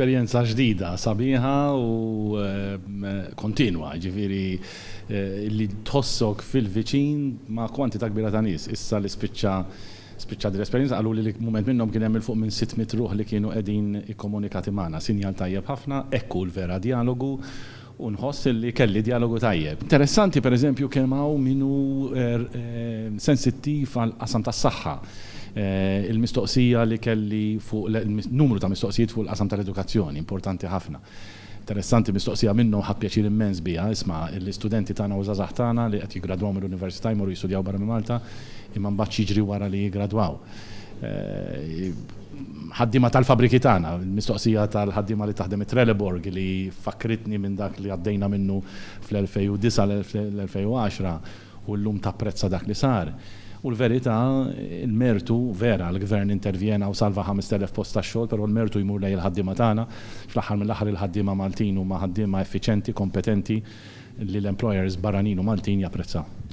esperjenza ġdida, sabiħa u kontinwa, ġifiri li tħossok fil-viċin ma' kwantità kbira ta' nies. Issa li spiċċa l-esperienza għallu li moment minnhom kien hemm il fuq minn 600 ruħ li kienu qegħdin ikkomunikati magħna, sinjal tajjeb ħafna, ekku l-vera dialogu u nħoss li kelli dialogu tajjeb. Interessanti pereżempju kemm hawn minnu sensittiv għal qasam tas-saħħa. Il-mistoqsija li kelli fuq numru ta' mistoqsijiet fuq il-qasam tal-edukazzjoni, importanti ħafna. Interessanti mistoqsija minnhom ħadd pjaċir immens biha, isma' l-istudenti tagħna u żgħażagħ tagħna li qed jiggradwaw mill-Università jmorru jistudjaw barra minn Malta imma mbagħad jiġri wara li jiggradwaw. Ħaddiema tal-fabriki tagħna, il-mistoqsija tal-ħaddiema li taħdem it-Trelleborg li fakritni minn dak li għaddejna minnu fl-2009 l-2010 u llum tapprezza dak li sar. U l-verità, il-mertu vera l-gvern intervjena u salva 5,000 post tax-xogħol, però l-mertu jmur lejn il-ħaddiema tagħna. Fl-aħħar mill-aħħar il-ħaddiema Maltin huma ħaddiema effiċenti, kompetenti li l-employers barranin u Maltin japprezzaw.